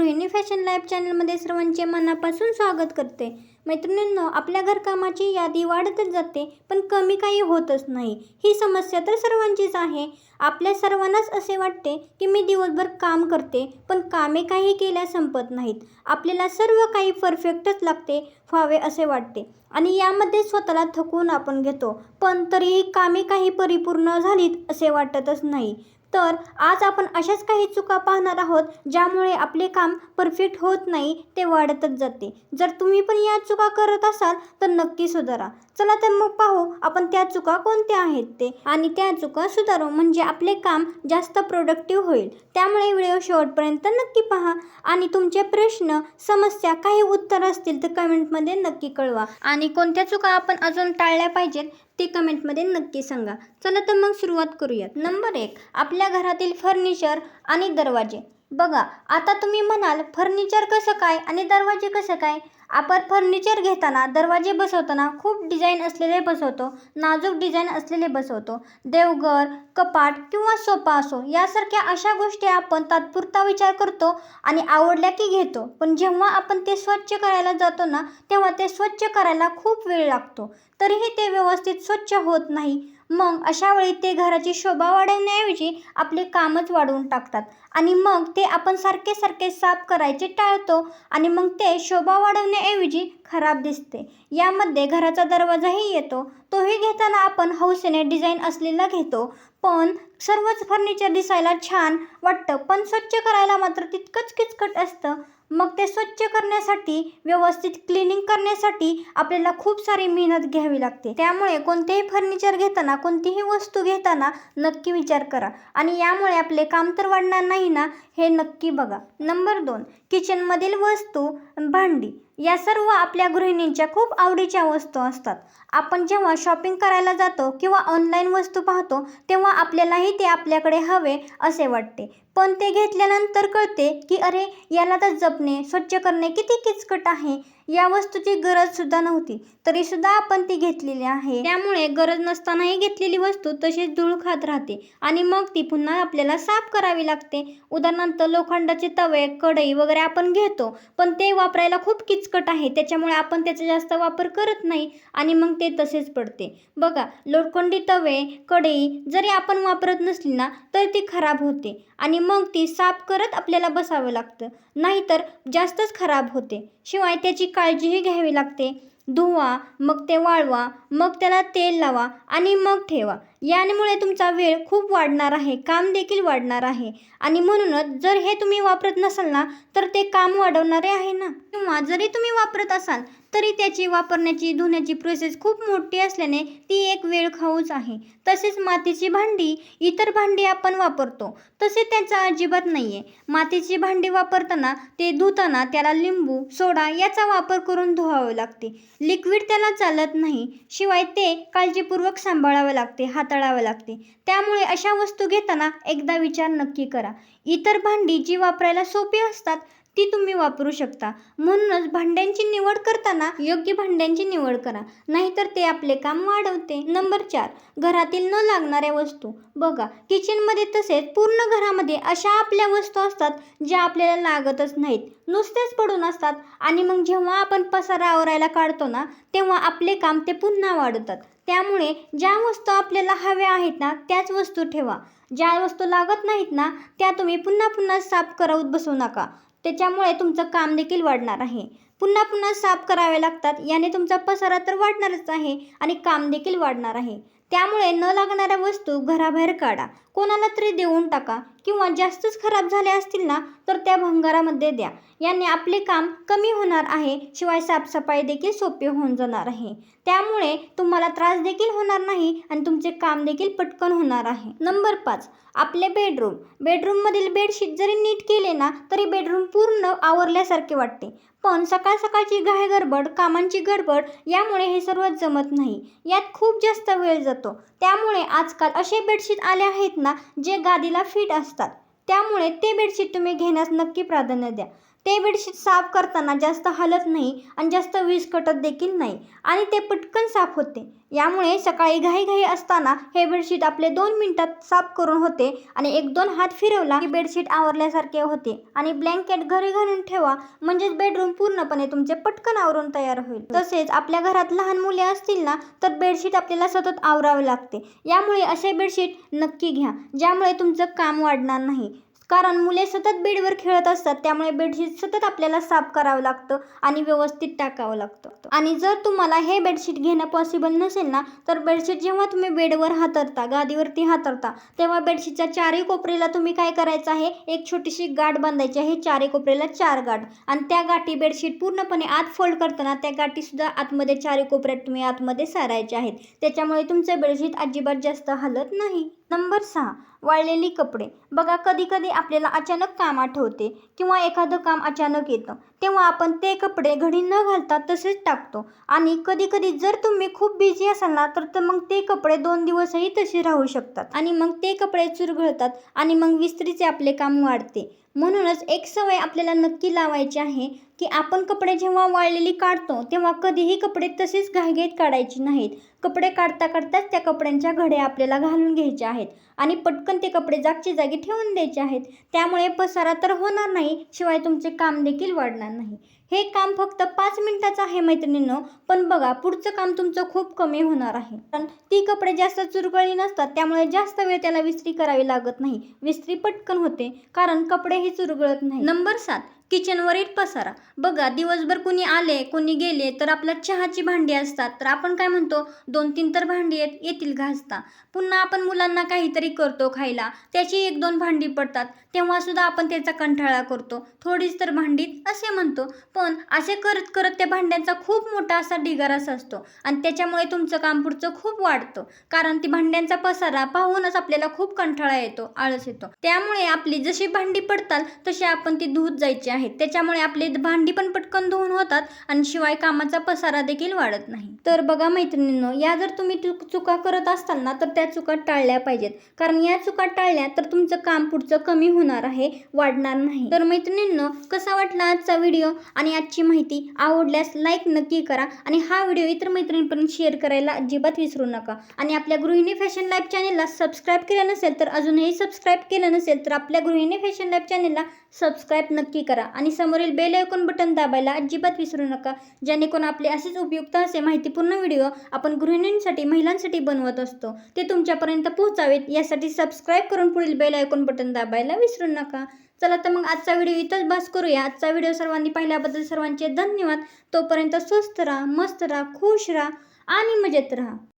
गृहिणी fashion life चॅनलमध्ये सर्वांचे मनापासून स्वागत करते। मैत्रिणींनो, आपल्या घरकामाची यादी वाढतच जाते पण कमी काही होतच नाही। ही समस्या तर सर्वांचीच आहे। आपल्या सर्वांनाच असे वाटते की मी दिवसभर काम करते पण कामे काही केल्या संपत नाहीत। आपल्याला सर्व काही परफेक्टच लागते व्हावे असे वाटते आणि यामध्ये स्वतःला थकवून आपण घेतो, पण तरीही कामे काही परिपूर्ण झालीत असे वाटतच नाही। तर आज आपण अशाच काही चुका पाहणार आहोत ज्यामुळे आपले काम परफेक्ट होत नाही, ते वाढतच जाते। जर तुम्ही पण या चुका करत असाल तर नक्की सुधारा। चला तर मग पाहू आपण त्या चुका कोणत्या आहेत ते, आणि त्या चुका सुधारू म्हणजे आपले काम जास्त प्रोडक्टिव्ह होईल। त्यामुळे व्हिडिओ शेवटपर्यंत नक्की पहा आणि तुमचे प्रश्न, समस्या, काही उत्तर असतील तर कमेंटमध्ये नक्की कळवा आणि कोणत्या चुका आपण अजून टाळल्या पाहिजेत ते कमेंटमध्ये नक्की सांगा। चला तर मग सुरुवात करूयात। नंबर 1, आपल्या घरातील फर्निचर आणि दरवाजे। बघा, आता तुम्ही म्हणाल फर्निचर कसं काय आणि दरवाजे कसं काय? आपण फर्निचर घेताना, दरवाजे बसवताना खूप डिझाईन असलेले बसवतो, नाजूक डिझाईन असलेले बसवतो। देवघर, कपाट किंवा सोफा असो, यासारख्या अशा गोष्टी आपण तात्पुरता विचार करतो आणि आवडल्या की घेतो, पण जेव्हा आपण ते स्वच्छ करायला जातो ना, तेव्हा ते स्वच्छ करायला खूप वेळ लागतो, तरीही ते व्यवस्थित स्वच्छ होत नाही। मग अशा वेळी ते घराची शोभा वाढवण्याऐवजी आपले कामच वाढवून टाकतात आणि मग ते आपण सारखे सारखे साफ करायचे टाळतो आणि मग ते शोभा वाढवण्याऐवजी खराब दिसते। यामध्ये घराचा दरवाजाही येतो। तोही घेताना आपण हौसेने डिझाईन असलेला घेतो, पण सर्वच फर्निचर दिसायला छान वाटतं पण स्वच्छ करायला मात्र तितकंच किचकट असतं। मग ते स्वच्छ करण्यासाठी, व्यवस्थित क्लिनिंग करण्यासाठी आपल्याला खूप सारी मेहनत घ्यावी लागते। त्यामुळे कोणतेही फर्निचर घेताना, कोणतीही वस्तू घेताना नक्की विचार करा आणि यामुळे आपले काम तर वाढणार नाही ना, हे नक्की बघा। नंबर 2, किचनमधील वस्तू, भांडी। या सर्व आपल्या गृहिणींच्या खूप आवडीच्या वस्तू असतात। आपण जेव्हा शॉपिंग करायला जातो किंवा ऑनलाईन वस्तू पाहतो तेव्हा आपल्यालाही ते आपल्याकडे हवे असे वाटते, पण ते घेतल्यानंतर कळते की अरे, याला तर जपणे, स्वच्छ करणे किती किचकट आहे। या वस्तूची गरज सुद्धा नव्हती तरी सुद्धा आपण ती घेतलेली आहे। त्यामुळे गरज नसतानाही घेतलेली वस्तू तशीच धूळ खात राहते आणि मग ती पुन्हा आपल्याला साफ करावी लागते। उदाहरणार्थ, लोखंडाचे तवे, कढई वगैरे आपण घेतो पण ते वापरायला खूप किचकट आहे, त्याच्यामुळे आपण त्याचा जास्त वापर करत नाही आणि मग ते तसेच पडते। बघा, लोखंडी तवे, कढई जरी आपण वापरत नसली ना तर ती खराब होते आणि मग ती साफ करत आपल्याला बसावं लागतं, नाहीतर जास्तच खराब होते। शिवाय त्याची काळजीही घ्यावी लागते। धुवा, मग ते वाळवा, मग त्याला तेल लावा आणि मग ठेवा। यामुळे तुमचा वेळ खूप वाढणार आहे, काम देखील वाढणार आहे आणि म्हणूनच जर हे तुम्ही वापरत नसाल ना तर ते काम वाढवणारे आहे ना। किंवा जरी तुम्ही वापरत असाल तरी त्याची वापरण्याची, धुण्याची प्रोसेस खूप मोठी असल्याने ती एक वेळ खाऊच आहे। तसेच मातीची भांडी, इतर भांडी आपण वापरतो तसे त्याचा अजिबात नाहीये। मातीची भांडी वापरताना, ते धुताना त्याला लिंबू, सोडा याचा वापर करून धुवावे लागते। लिक्विड त्याला चालत नाही। शिवाय ते काळजीपूर्वक सांभाळावे लागते, हाताळावे लागते। त्यामुळे अशा वस्तू घेताना एकदा विचार नक्की करा। इतर भांडी जी वापरायला सोपी असतात ती तुम्ही वापरू शकता। म्हणूनच भांड्यांची निवड करताना योग्य भांड्यांची निवड करा, नाहीतर ते आपले काम वाढवते। नंबर 4, घरातील न लागणाऱ्या वस्तू। बघा, किचनमध्ये तसेच पूर्ण घरामध्ये अशा आपल्या वस्तू असतात ज्या आपल्याला लागतच नाहीत, नुसतेच पडून असतात आणि मग जेव्हा आपण पसारा आवरायला काढतो ना तेव्हा आपले काम ते पुन्हा वाढवतात। त्यामुळे ज्या वस्तू आपल्याला हव्या आहेत ना त्याच वस्तू ठेवा। ज्या वस्तू लागत नाहीत ना त्या तुम्ही पुन्हा पुन्हा साफ करत बसू नका, त्याच्यामुळे तुमचं काम देखील वाढणार आहे। पुन्हा पुन्हा साफ करावे लागतात, याने तुमचा पसारा तर वाढणारच आहे आणि काम देखील वाढणार आहे। त्यामुळे न लागणाऱ्या वस्तू घराबाहेर काढा, कोणाला तरी देऊन टाका किंवा जास्तच खराब झाल्या असतील ना तर त्या भंगारामध्ये द्या। याने आपले काम कमी होणार आहे, शिवाय साफसफाई देखील सोपी होऊन जाणार आहे। त्यामुळे तुम्हाला त्रास देखील होणार नाही आणि तुमचे काम देखील पटकन होणार आहे। नंबर 5, आपले बेडरूम। बेडरूममधील बेडशीट जरी नीट केले ना तरी बेडरूम पूर्ण आवरल्यासारखे वाटते, पण सकाळ सकाळची घाई गडबड, कामांची गडबड यामुळे हे सर्व जमत नाही। यात खूप जास्त वेळ जातो। त्यामुळे आजकाल असे बेडशीट आले आहेत ना जे गादीला फिट असतात, त्यामुळे ते बेडशीट तुम्ही घेण्यास नक्की प्राधान्य द्या। ते बेडशीट साफ करताना जास्त हलत नाही आणि जास्त विस्कटत देखील नाही आणि ते पटकन साफ होते. यामुळे सकाळी घाईघाई असताना हे बेडशीट आपले 2 मिनिटात साफ करून होते आणि 1-2 हात फिरवला की बेडशीट आवरल्यासारखे होते. आणि ब्लँकेट घरी घालून ठेवा म्हणजेच बेडरूम पूर्णपणे तुमचे पटकन आवरून तयार होईल. तसेच आपल्या घरात लहान मुले असतील ना तर बेडशीट आपल्याला सतत आवरावे लागते. यामुळे असे बेडशीट नक्की घ्या ज्यामुळे तुमचं काम वाढणार नाही. कारण मुले सतत बेडवर खेळत असतात त्यामुळे बेडशीट सतत आपल्याला साफ करावं लागतं आणि व्यवस्थित टाकावं लागतं. आणि जर तुम्हाला हे बेडशीट घेणं पॉसिबल नसेल ना तर बेडशीट जेव्हा तुम्ही बेडवर हातरता, गादीवरती हातरता, तेव्हा बेडशीटच्या चारही कोपऱ्याला तुम्ही काय करायचं आहे, एक छोटीशी गाठ बांधायची आहे. चारही कोपऱ्याला 4 गाठ आणि त्या गाठी बेडशीट पूर्णपणे आत फोल्ड करताना त्या गाठीसुद्धा आतमध्ये चारही कोपऱ्यात तुम्ही आतमध्ये सारायच्या आहेत. त्याच्यामुळे तुमचं बेडशीट अजिबात जास्त हलत नाही. नंबर 6, वाळलेली कपडे. बघा कधी कधी आपल्याला अचानक काम आठवते किंवा एखादं काम अचानक येतं तेव्हा आपण ते कपडे घडी न घालता तसेच टाकतो. आणि कधी कधी जर तुम्ही खूप बिझी असाल ना तर मग ते कपडे 2 दिवसही तसे राहू शकतात आणि मग ते कपडे चुरगळतात आणि मग विस्त्रीचे आपले काम वाढते. म्हणूनच एक सवय आपल्याला नक्की लावायची आहे की आपण कपडे जेव्हा वाळलेली काढतो तेव्हा कधीही कपडे तसेच घाईघाईत काढायचे नाहीत. कपडे काढता काढताच त्या कपड्यांच्या घड्या आपल्याला घालून घ्यायच्या आहेत आणि पटकन ते कपडे जागच्या जागी ठेवून द्यायचे आहेत. त्यामुळे पसारा तर होणार नाही शिवाय तुमचे काम देखील वाढणार नाही. हे काम फक्त 5 मिनिटाचं आहे मैत्रिणींनो, पण बघा पुढचं काम तुमचं खूप कमी होणार आहे. कारण ती कपडे जास्त चुरगळी नसतात त्यामुळे जास्त वेळ त्याला विस्त्री करावी लागत नाही. विस्त्री पटकन होते कारण कपडेही चुरगळत नाही. नंबर 7, किचनवरील पसारा. बघा दिवसभर कोणी आले कोणी गेले तर आपल्या चहाची भांडी असतात तर आपण काय म्हणतो 2-3 तर भांडी येतील घासता. पुन्हा आपण मुलांना काहीतरी करतो खायला त्याची 1-2 भांडी पडतात तेव्हा सुद्धा आपण त्याचा कंटाळा करतो, थोडीच तर भांडीत असे म्हणतो. पण असे करत करत त्या भांड्यांचा खूप मोठा असा ढिगाराच असतो आणि त्याच्यामुळे तुमचं काम पुढचं खूप वाढतं. कारण ती भांड्यांचा पसारा पाहूनच आपल्याला खूप कंटाळा येतो, आळस येतो. त्यामुळे आपली जशी भांडी पडतात तशी आपण ती धुत जायची आहेत. त्याच्यामुळे आपली भांडी पण पटकन धुवून होतात आणि शिवाय कामाचा पसारा देखील वाढत नाही. तर बघा मैत्रिणींनो, या जर तुम्ही चुका करत असाल ना तर त्या चुका टाळल्या पाहिजेत. कारण या चुका टाळल्या तर तुमचं काम पुढचं कमी होणार आहे, वाढणार नाही. तर मैत्रिणींनो, कसा वाटला आजचा व्हिडिओ आणि आजची माहिती? आवडल्यास लाईक नक्की करा आणि हा व्हिडिओ इतर मैत्रिणींपर्यंत शेअर करायला अजिबात विसरू नका. आणि आपल्या गृहिणी फॅशन लाईफ चॅनेलला सबस्क्राईब केलं नसेल तर अजूनही सबस्क्राईब केलं नसेल तर आपल्या गृहिणी फॅशन लाईफ चॅनेलला सबस्क्राईब नक्की करा आणि समोरील बेल आयकॉन बटन दाबायला अजिबात विसरू नका, जेणेकरून आपले असेच उपयुक्त असे माहितीपूर्ण व्हिडिओ आपण गृहिणींसाठी, महिलांसाठी बनवत असतो ते तुमच्यापर्यंत पोहोचावेत यासाठी सबस्क्राईब करून पुढील बेल आयकॉन बटन दाबायला विसरू नका. चला तर मग आजचा व्हिडिओ इथंच बस करूया. आजचा व्हिडिओ सर्वांनी पाहिल्याबद्दल सर्वांचे धन्यवाद. तोपर्यंत स्वस्त राहा, मस्त राहा, खुश राहा आणि मजेत राहा.